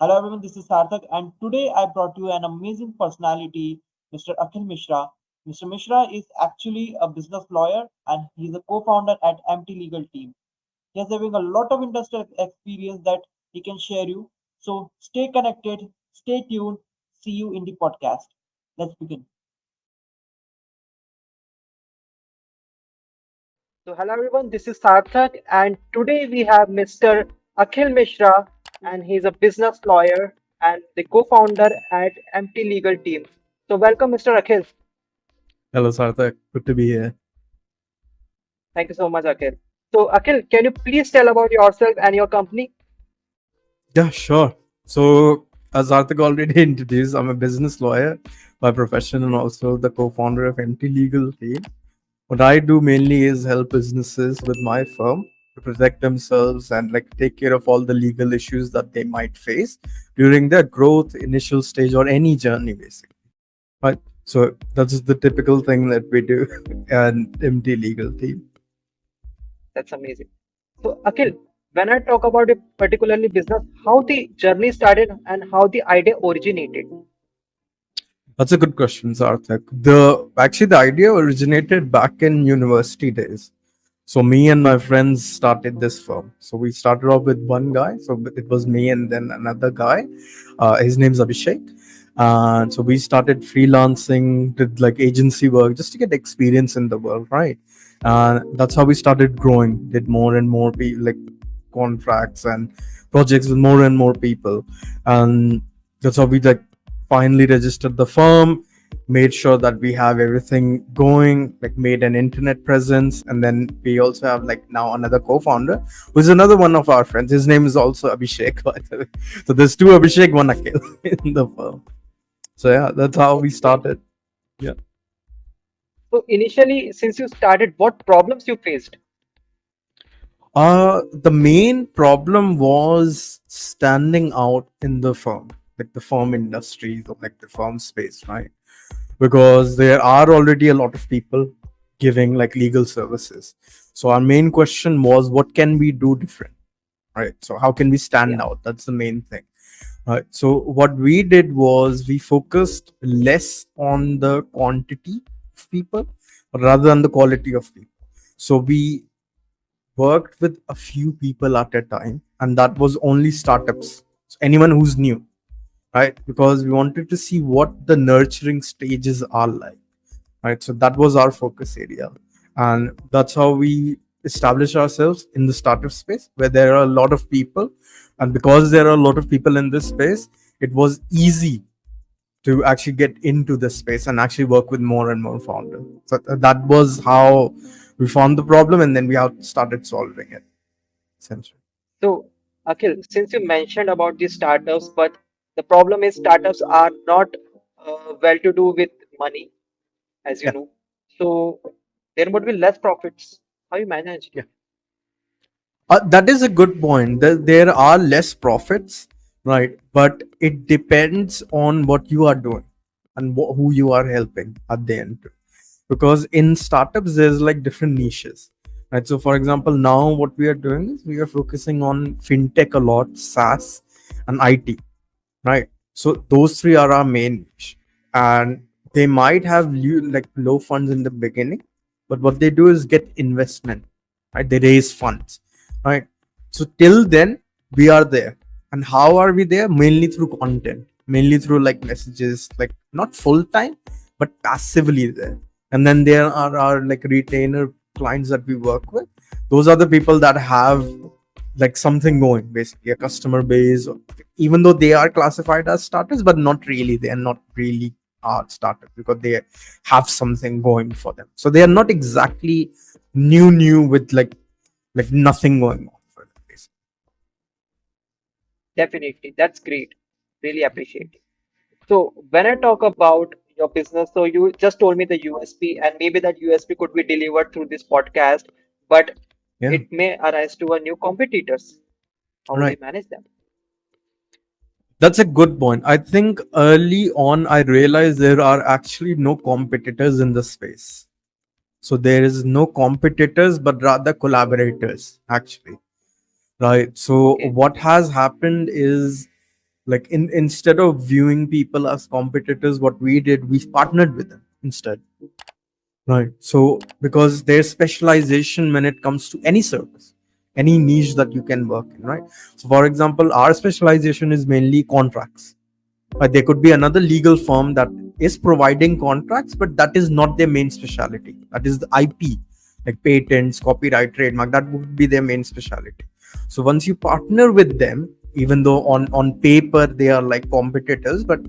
Hello everyone, this is Sarthak, and today I brought you an amazing personality, Mr. Akhil Mishra. Mr. Mishra is actually a business lawyer and he's a co-founder at MTLegal Team. He is having a lot of industry experience that he can share you. So stay connected, stay tuned, see you in the podcast. Let's begin. So, hello everyone, this is Sarthak, and today we have Mr. Akhil Mishra, and he's a business lawyer and the co-founder at MT Legal Team. So, welcome, Mr. Akhil. Hello, Sarthak. Good to be here. Thank you so much, Akhil. So, Akhil, can you please tell about yourself and your company? Yeah, sure. So, as Sarthak already introduced, I'm a business lawyer by profession and also the co-founder of MTLegal Team. What I do mainly is help businesses with my firm to protect themselves and like take care of all the legal issues that they might face during their growth, initial stage, or any journey, basically. Right. So that's the typical thing that we do and MTLegal Team. That's amazing. So, Akhil, when I talk about a particularly business, how the journey started and how the idea originated. That's a good question, Sarthak. The idea originated back in university days. So me and my friends started this firm. So we started off with one guy. So it was me and then another guy. His name's Abhishek. And so we started freelancing, did like agency work just to get experience in the world, right? And that's how we started growing. Did more and more like contracts and projects with more and more people, and that's how we like finally registered the firm, made sure that we have everything going, like made an internet presence, and then we also have like now another co-founder who's another one of our friends. His name is also Abhishek, by the way. So there's two Abhishek, one Akhil in the firm. So yeah, that's how we started. Yeah. So, initially, since you started, what problems you faced? The main problem was standing out in the firm, like the firm industries or like the firm space, right? Because there are already a lot of people giving like legal services. So our main question was, what can we do different, right? So how can we stand Yeah, out? That's the main thing. Right. So what we did was we focused less on the quantity of people rather than the quality of people. So we worked with a few people at a time, and that was only startups. So anyone who's new, right? Because we wanted to see what the nurturing stages are like, right? So that was our focus area, and that's how we establish ourselves in the startup space where there are a lot of people, and because there are a lot of people in this space, it was easy to actually get into this space and actually work with more and more founders. So that was how we found the problem, and then we have started solving it essentially. so, Akhil, since you mentioned about these startups, but the problem is startups are not well to do with money, as you Yeah. know. So there would be less profits. How you manage? Yeah. That is a good point. There are less profits, right? But it depends on what you are doing and who you are helping at the end. Because in startups, there's like different niches, right? So, for example, now what we are doing is we are focusing on fintech a lot, SaaS, and IT, right? So those three are our main niche, and they might have like low funds in the beginning, but what they do is get investment, right? They raise funds, right? So till then we are there. And how are we there? Mainly through content, mainly through like messages, like not full time but passively there. And then there are our like retainer clients that we work with. Those are the people that have like something going, basically a customer base, even though they are classified as starters, but not really, they are not really starters because they have something going for them. So they are not exactly new with like nothing going on for them, basically. Definitely, that's great. Really appreciate it. So when I talk about your business, so you just told me the USP, and maybe that USP could be delivered through this podcast, but Yeah. it may arise to a new competitors. How would you Right. manage them? That's a good point. I think early on I realized there are actually no competitors in the space. So there is no competitors but rather collaborators actually, right? So Okay. what has happened is Like instead of viewing people as competitors, what we did, we partnered with them instead. Right. So because there's specialization when it comes to any service, any niche that you can work in, right? So for example, our specialization is mainly contracts. There could be another legal firm that is providing contracts, but that is not their main specialty. That is the IP, like patents, copyright, trademark. That would be their main specialty. So once you partner with them, even though on paper they are like competitors, but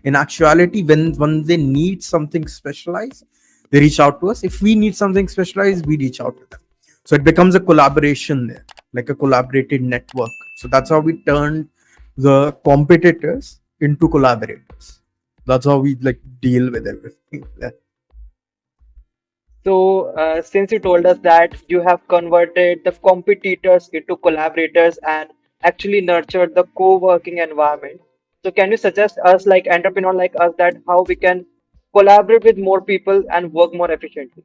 in actuality, when they need something specialized, they reach out to us. If we need something specialized, we reach out to them. So it becomes a collaboration there, like a collaborated network. So that's how we turned the competitors into collaborators. That's how we like deal with everything there. So, since you told us that you have converted the competitors into collaborators and actually nurtured the co-working environment, so can you suggest us, like entrepreneur like us, that how we can collaborate with more people and work more efficiently?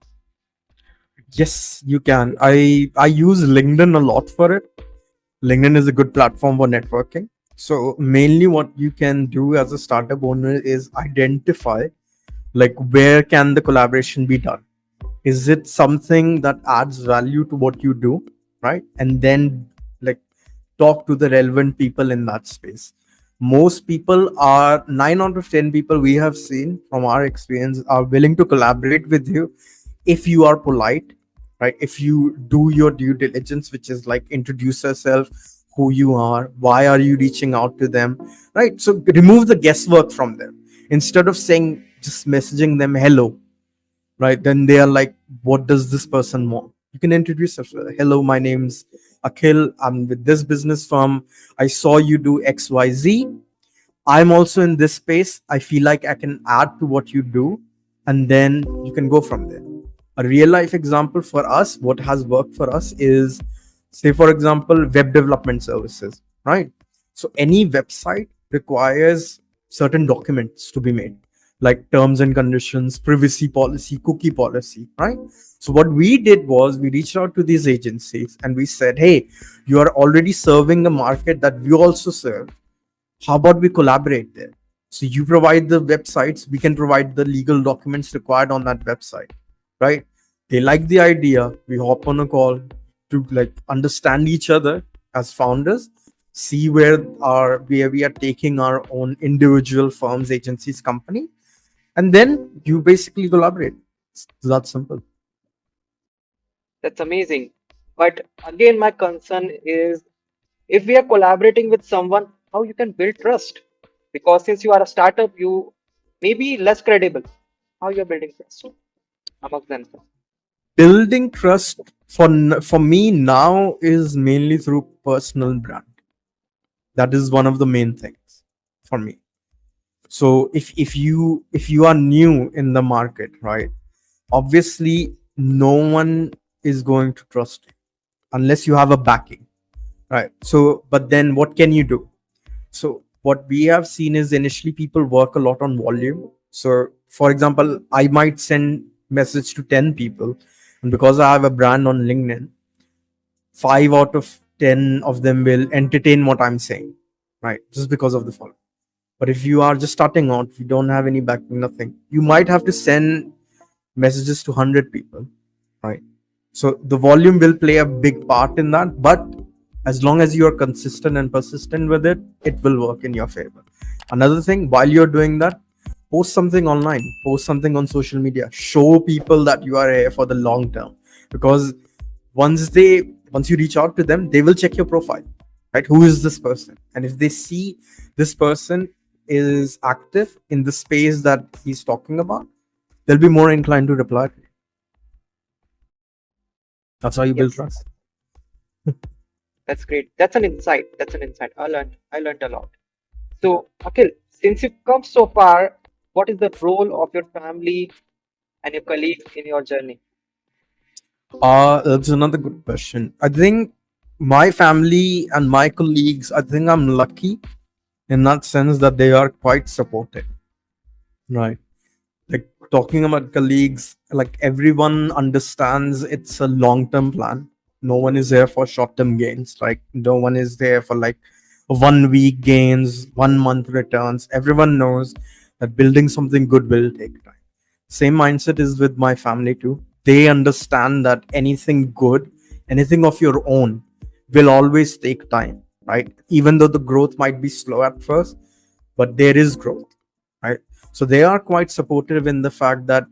Yes, you can. I use LinkedIn a lot for it. LinkedIn is a good platform for networking. So mainly what you can do as a startup owner is identify like where can the collaboration be done. Is it something that adds value to what you do, right? And then like talk to the relevant people in that space. Most people are 9 out of 10 people we have seen from our experience are willing to collaborate with you if you are polite, right? If you do your due diligence, which is like introduce yourself, who you are, why are you reaching out to them, right? So remove the guesswork from them. Instead of saying just messaging them hello, right? Then they are like, what does this person want? You can introduce yourself. Hello, my name's Akhil. I'm with this business firm. I saw you do XYZ. I'm also in this space. I feel like I can add to what you do. And then you can go from there. A real life example for us, what has worked for us is, say, for example, web development services, right? So any website requires certain documents to be made, like terms and conditions, privacy policy, cookie policy, right? So what we did was we reached out to these agencies and we said, hey, you are already serving a market that we also serve. How about we collaborate there? So you provide the websites, we can provide the legal documents required on that website, right? They like the idea. We hop on a call to like understand each other as founders, see where we are taking our own individual firms, agencies, company, and then you basically collaborate. It's that simple. That's amazing. But again, my concern is if we are collaborating with someone, how you can build trust? Because since you are a startup, you may be less credible. How you're building trust amongst themselves? Building trust for me now is mainly through personal brand. That is one of the main things for me. So if you are new in the market, right, obviously no one is going to trust you unless you have a backing, right? So but then what can you do? So what we have seen is initially people work a lot on volume. So for example, I might send message to 10 people, and because I have a brand on LinkedIn, 5 out of 10 of them will entertain what I'm saying, right? Just because of the follow. But if you are just starting out, you don't have any backing, nothing, you might have to send messages to 100 people, right? So the volume will play a big part in that, but as long as you are consistent and persistent with it, it will work in your favor. Another thing, while you're doing that, post something online, post something on social media, show people that you are here for the long term. Because once you reach out to them, they will check your profile, right? Who is this person? And if they see this person is active in the space that he's talking about, they'll be more inclined to reply. That's how you build Yes, trust. that's great. That's an insight. That's an insight. I learned a lot. So, Akhil, since you've come so far, what is the role of your family and your colleagues in your journey? That's another good question. I think my family and my colleagues, I think I'm lucky in that sense that they are quite supportive, right? Like talking about colleagues, like everyone understands it's a long term plan. No one is there for short term gains. Like no one is there for like 1 week gains, 1 month returns. Everyone knows that building something good will take time. Same mindset is with my family too. They understand that anything good, anything of your own, will always take time, right? Even though the growth might be slow at first, but there is growth, right? So they are quite supportive in the fact that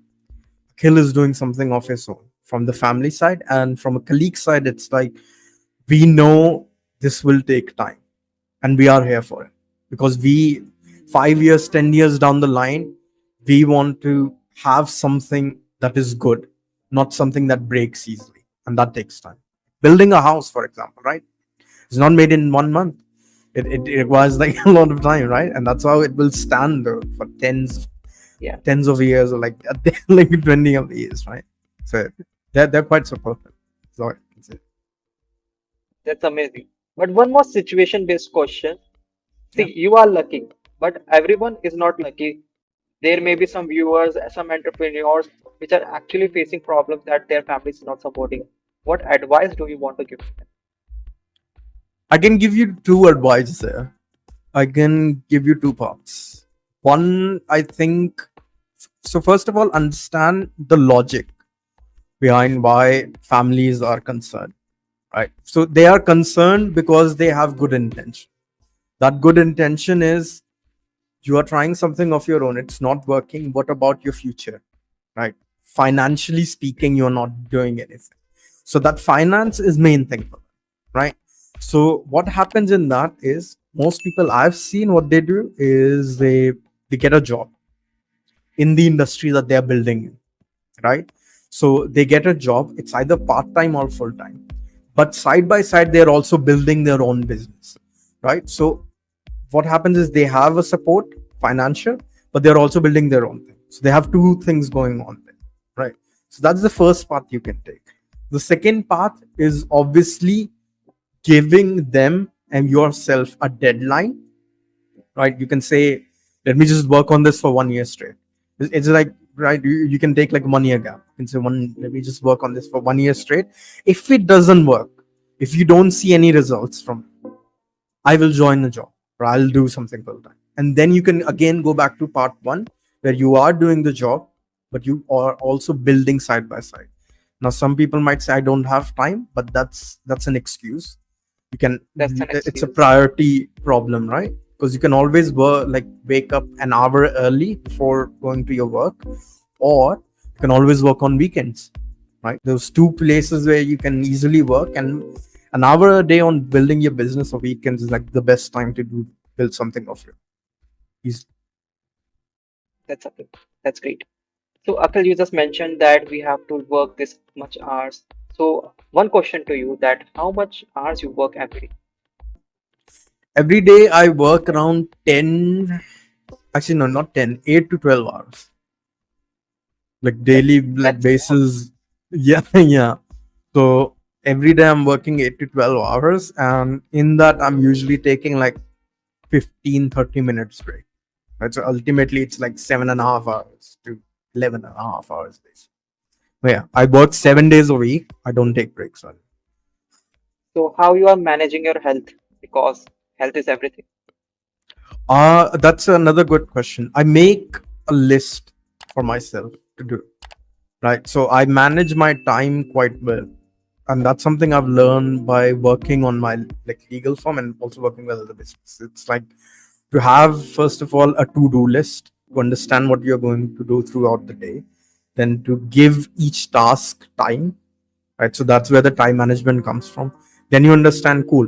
Akhil is doing something of his own from the family side, and from a colleague side, it's like we know this will take time and we are here for it because we 5 years 10 years down the line we want to have something that is good, not something that breaks easily, and that takes time. Building a house, for example, right, it's not made in 1 month. It requires like a lot of time, right? And that's how it will stand for Yeah, tens of years, or like like 20 of years, right? So they're quite supportive. So I can say. that's amazing. But one more situation-based question. Yeah. See, you are lucky, but everyone is not lucky. There may be some viewers, some entrepreneurs which are actually facing problems that their family is not supporting. What advice do you want to give them? I can give you two advice there. I can give you two parts. One, I think, so first of all, understand the logic behind why families are concerned, right? So they are concerned because they have good intention. That good intention is you are trying something of your own, it's not working. What about your future, right? Financially speaking, you're not doing anything. So that finance is main thing for them, right? So what happens in that is most people I've seen what they do is they get a job in the industry that they're building in, right? So they get a job, it's either part-time or full-time, but side by side they're also building their own business, right? So what happens is they have a support financial, but they're also building their own thing, so they have two things going on there, right? So that's the first path you can take. The second path is obviously giving them and yourself a deadline, right? You can say, let me just work on this for 1 year straight. It's like, right, you can take like 1 year gap. You can say, let me just work on this for 1 year straight. If it doesn't work, if you don't see any results from it, I will join the job or I'll do something full time. And then you can again go back to part one where you are doing the job, but you are also building side by side. Now, some people might say, I don't have time, but that's an excuse. You can, That's an it's a excuse. priority problem, right? Because you can always work, like wake up an hour early before going to your work, or you can always work on weekends, right? Those two places where you can easily work, and an hour a day on building your business or weekends is like the best time to build something of you. That's okay. That's great. So, Akhil, you just mentioned that we have to work this much hours. So, one question to you that how much hours you work every day? Every day I work around 10, actually no, not 10, 8 to 12 hours, like daily, like That's more. basis. Yeah. Yeah. So every day I'm working 8 to 12 hours, and in that I'm usually taking like 15-30 minutes break, right? So ultimately it's like 7.5 hours to 11.5 hours basically. But yeah, I work 7 days a week, I don't take breaks. So, how you are managing your health? Because health is everything. That's another good question. I make a list for myself to do, right? So I manage my time quite well. And that's something I've learned by working on my like legal firm and also working with other business. It's like to have first of all a to-do list to understand what you're going to do throughout the day, then to give each task time, right? So that's where the time management comes from. Then you understand, cool,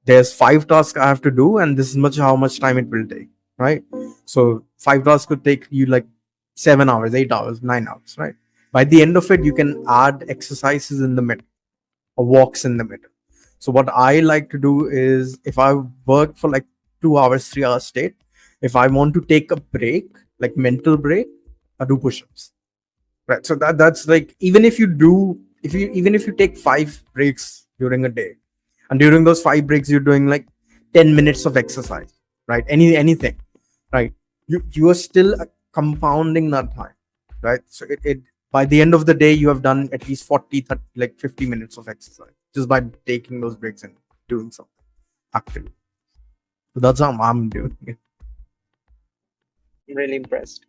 there's 5 tasks I have to do, and this is much how much time it will take, right? So 5 tasks could take you like 7 hours, 8 hours, 9 hours, right? By the end of it, you can add exercises in the middle or walks in the middle. So what I like to do is if I work for like 2 hours, 3 hours straight, if I want to take a break, like mental break, I do push-ups, right? So that's like even if you do, if you even if you take 5 breaks during a day, and during those 5 breaks you're doing like 10 minutes of exercise, right? Anything, right? You are still compounding that time, right? So it by the end of the day you have done at least 40 30, like 50 minutes of exercise just by taking those breaks and doing something active. So that's how I'm doing it. I'm really impressed.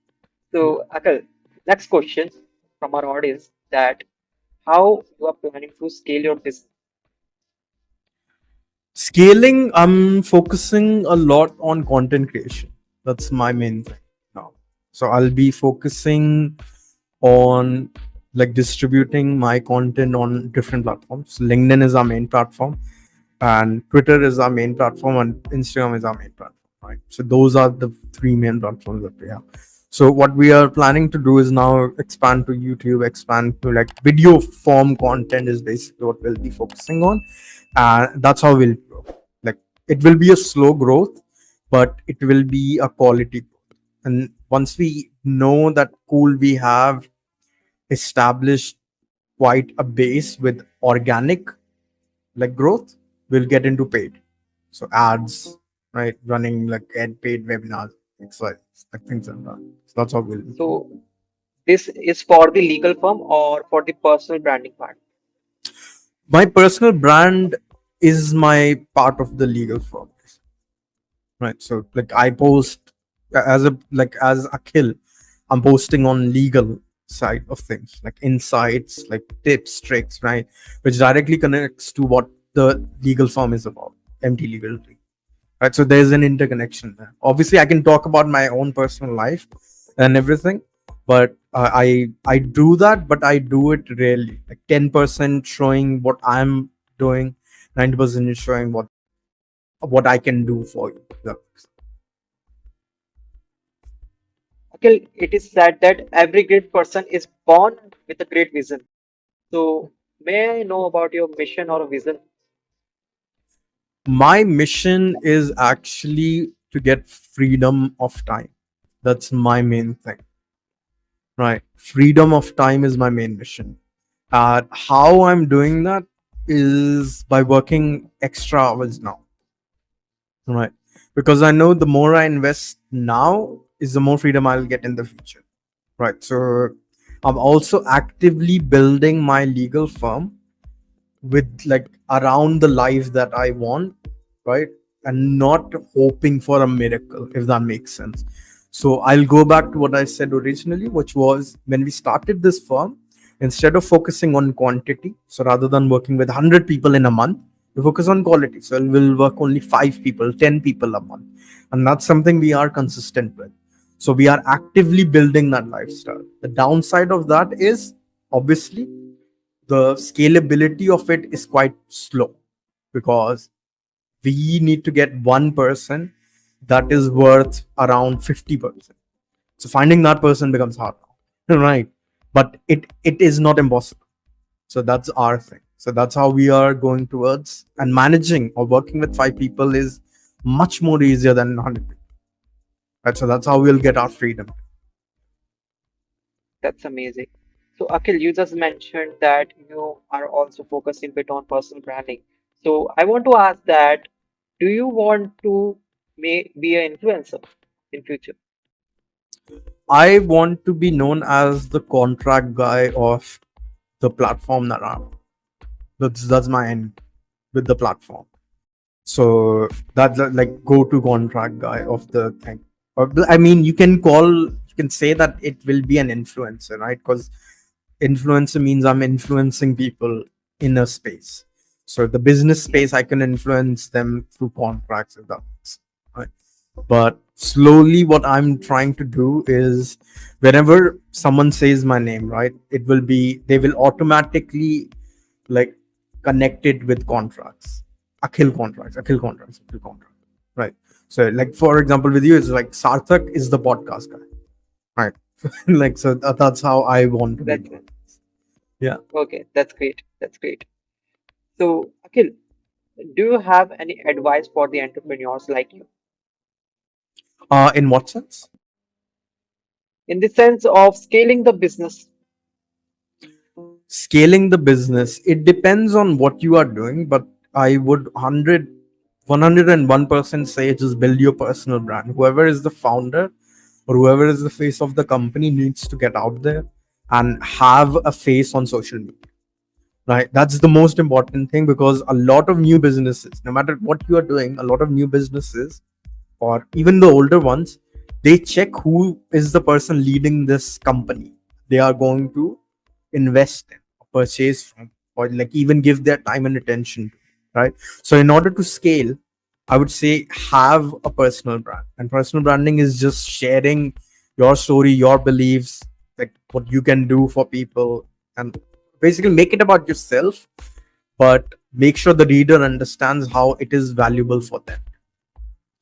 So, Akal, next question from our audience that how you are planning to scale your business. Scaling, I'm focusing a lot on content creation. That's my main thing now. So I'll be focusing on like distributing my content on different platforms. LinkedIn is our main platform, and Twitter is our main platform, and Instagram is our main platform. Right. So those are the three main platforms that we have. So what we are planning to do is now expand to YouTube, expand to like video form content is basically what we'll be focusing on. And that's how we'll grow. Like it will be a slow growth, but it will be a quality growth. And once we know that cool, we have established quite a base with organic like growth, we'll get into paid. So ads, right? Running like ad paid webinars, like things like that. So that's how we'll be. So, this is for the legal firm or for the personal branding part? My personal brand is my part of the legal firm, right? So like I post as a like as Akhil, I'm posting on legal side of things, like insights, like tips, tricks, right? Which directly connects to what the legal firm is about, MTLegal Team, right? So there's an interconnection there. Obviously, I can talk about my own personal life and everything, but I do that, but I do it rarely. Like 10% showing what I'm doing, 90% is showing what I can do for you. Yeah. Akil, it is said that every great person is born with a great vision. So, may I know about your mission or vision? My mission is actually to get freedom of time. That's my main thing, right? Freedom of time is my main mission. How I'm doing that is by working extra hours now, right? Because I know the more I invest now is the more freedom I'll get in the future, right? So I'm also actively building my legal firm with like around the life that I want, right? And not hoping for a miracle, if that makes sense. So I'll go back to what I said originally, which was when we started this firm, instead of focusing on quantity, so rather than working with 100 people in a month, we focus on quality. So we'll work only 5 people, 10 people a month. And that's something we are consistent with. So we are actively building that lifestyle. The downside of that is obviously the scalability of it is quite slow because we need to get one person that is worth around 50%. So finding that person becomes hard, right? But it is not impossible. So that's our thing. So that's how we are going towards, and managing or working with 5 people is much more easier than 100 people. Right? So that's how we'll get our freedom. That's amazing. So, Akhil, you just mentioned that you are also focusing a bit on personal branding. So, I want to ask that, do you want to be an influencer in future? I want to be known as the contract guy of the platform that I'm. That's my end with the platform. So that's like go-to contract guy of the thing. Or I mean, you can say that it will be an influencer, right? Because influencer means I'm influencing people in a space. So the business Yeah, space, I can influence them through contracts, if that makes sense, right? But slowly, what I'm trying to do is whenever someone says my name, right, they will automatically like connected with contracts, Akhil contracts, Akhil contract, right? So like for example, with you, it's like Sarthak is the podcast guy, right? Like so that's how I want to be that's known. Yeah. okay. That's great. That's great. So, Akhil, do you have any advice for the entrepreneurs like you In what sense? in the sense of scaling the business? Scaling the business, it depends on what you are doing, but I would 101% say just build your personal brand. Whoever is the founder or whoever is the face of the company needs to get out there and have a face on social media, right? That's the most important thing, because a lot of new businesses, no matter what you are doing, a lot of new businesses or even the older ones, they check who is the person leading this company they are going to invest in, purchase from, or like even give their time and attention to, right? So in order to scale, I would say have a personal brand. And personal branding is just sharing your story, your beliefs, like what you can do for people, and basically make it about yourself, but make sure the reader understands how it is valuable for them.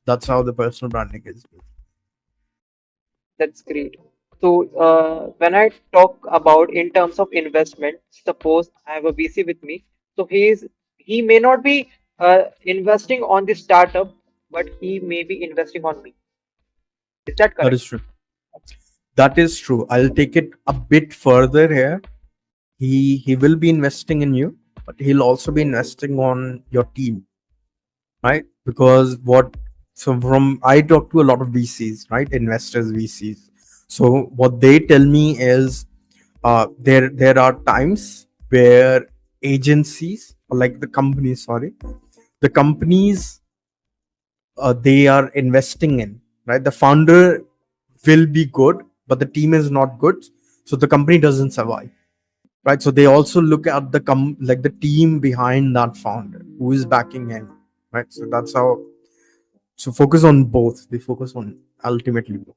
That's how the personal branding is. That's great. So, when I talk about in terms of investment, suppose I have a VC with me. So he may not be investing on the startup, but he may be investing on me. Is that That correct? is true. That is true. I'll take it a bit further here. He will be investing in you, but he'll also be investing on your team, right? Because what so from I talk to a lot of VCs, right? Investors, VCs. So what they tell me is there are times where agencies, or like the companies, sorry, the companies they are investing in, right? The founder will be good, but the team is not good, so the company doesn't survive, right? So they also look at like the team behind that founder who is backing him, right? So that's how. So focus on both. They focus on ultimately both.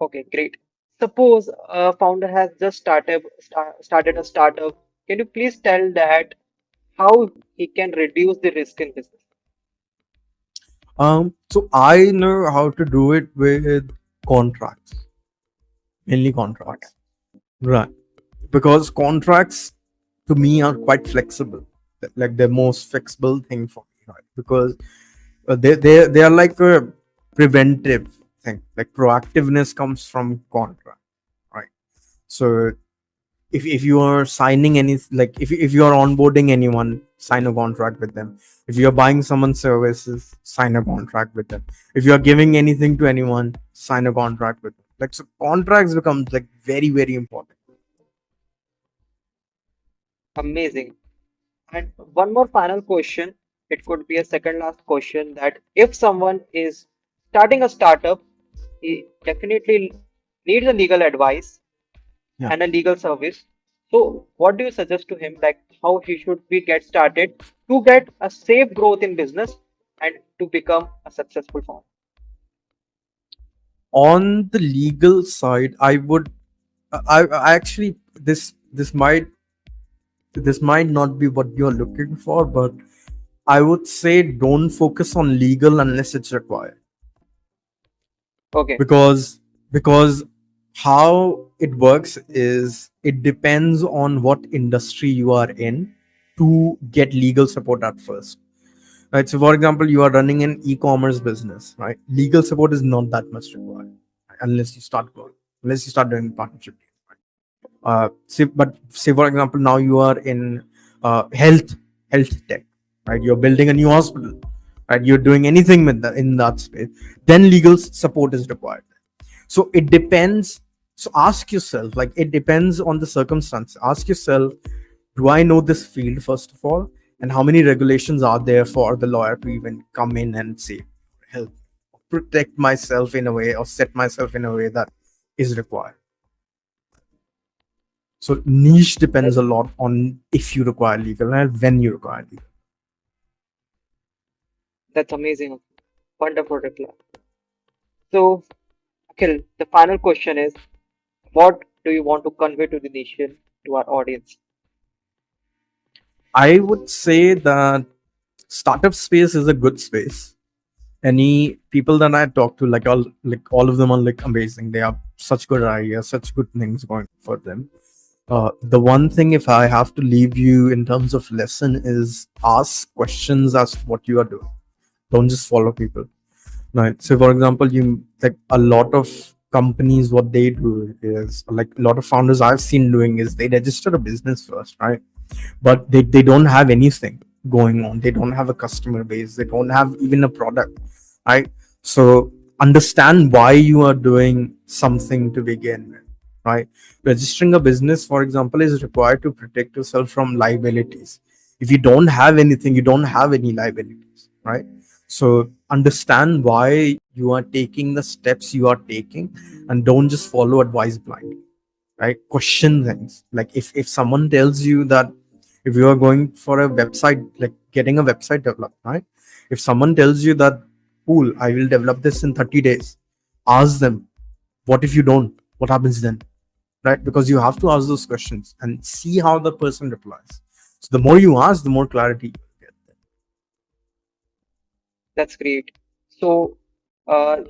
Okay, great. Suppose a founder has just started a startup. Can you please tell that how he can reduce the risk in business? So I know how to do it with contracts, mainly contracts, right? Because contracts to me are quite flexible, like the most flexible thing for me, right? Because they are like a preventive thing. Like proactiveness comes from contract, right? So if you are signing any, like if you are onboarding anyone, sign a contract with them. If you're buying someone's services, sign a contract with them. If you're giving anything to anyone, sign a contract with them. Like, so contracts become like very, very important. Amazing. And one more final question. It could be a second last question that if someone is starting a startup, he definitely needs a legal advice Yeah. and a legal service. So, what do you suggest to him, like how he should be get started to get a safe growth in business and to become a successful founder? On the legal side, I would I actually this might not be what you're looking for, but I would say don't focus on legal unless it's required. Okay, Because how it works is it depends on what industry you are in to get legal support at first, right? So for example, you are running an e-commerce business, right? Legal support is not that much required unless you start growing, unless you start doing partnership, but say for example, now you are in health tech, right? You're building a new hospital, right? You're doing anything with that in that space, then legal support is required. So it depends. So ask yourself, like, it depends on the circumstance. Ask yourself, do I know this field first of all, and how many regulations are there for the lawyer to even come in and say, help protect myself in a way, or set myself in a way that is required. So niche that, depends a lot on if you require legal and when you require legal. that's amazing. Wonderful reply. So, Akhil, the final question is, what do you want to convey to the nation, to our audience? I would say that startup space is a good space. Any people that I talk to, like all of them are like amazing. They have such good ideas, such good things going for them. The one thing, if I have to leave you in terms of lesson, is ask questions as what you are doing. Don't just follow people. Right. So for example, you like a lot of companies, what they do is, like a lot of founders I've seen doing is they register a business first, right? But they don't have anything going on. They don't have a customer base. They don't have even a product, right? So understand why you are doing something to begin with, right? Registering a business, for example, is required to protect yourself from liabilities. If you don't have anything, you don't have any liabilities, right? So understand why you are taking the steps you are taking, and don't just follow advice blindly, right? Question things. Like if someone tells you that, if you are going for a website, like getting a website developed, right? If someone tells you that, cool, I will develop this in 30 days, ask them, what if you don't? What happens then? Right? Because you have to ask those questions and see how the person replies. So the more you ask, the more clarity you get. That's great. So,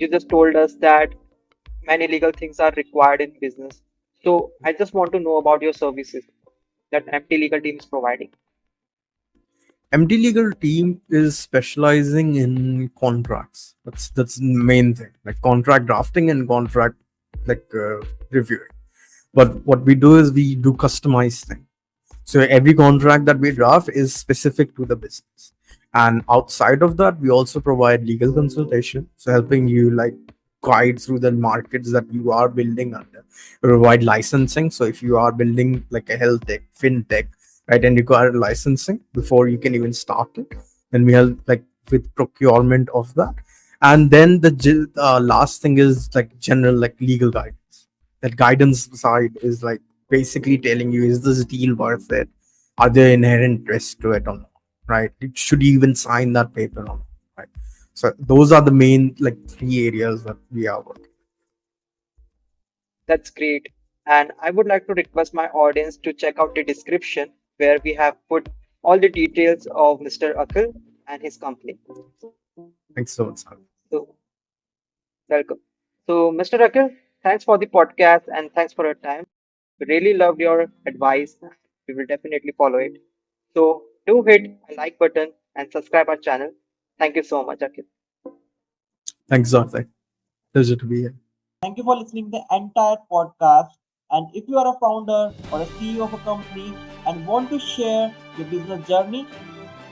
you just told us that many legal things are required in business. So, I just want to know about your services that MT Legal Team is providing. MTLegal team is specializing in contracts. That's the main thing, like contract drafting and contract like reviewing. But what we do is we do customized thing. So every contract that we draft is specific to the business. And outside of that, we also provide legal consultation. So helping you like guide through the markets that you are building under. We provide licensing. So if you are building like a health tech, fintech, right, and require licensing before you can even start it, then we help like with procurement of that. And then the last thing is like general like legal guidance. That guidance side is like basically telling you, is this deal worth it? Are there inherent risks to it or not? Right? Should you even sign that paper or not? Right? So those are the main like three areas that we are working. That's great. And I would like to request my audience to check out the description where we have put all the details of Mr. Akhil and his company. Thanks so much. So, welcome. So, Mr. Akhil, thanks for the podcast and thanks for your time. We really loved your advice. We will definitely follow it. So, do hit a like button and subscribe our channel. Thank you so much, Akhil. Thanks, Sarthak. Pleasure to be here. Thank you for listening to the entire podcast. And if you are a founder or a CEO of a company and want to share your business journey,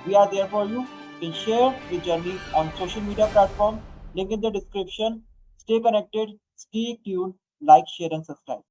we are there for you. You can share your journey on social media platforms. Link in the description. Stay connected, stay tuned, like, share, and subscribe.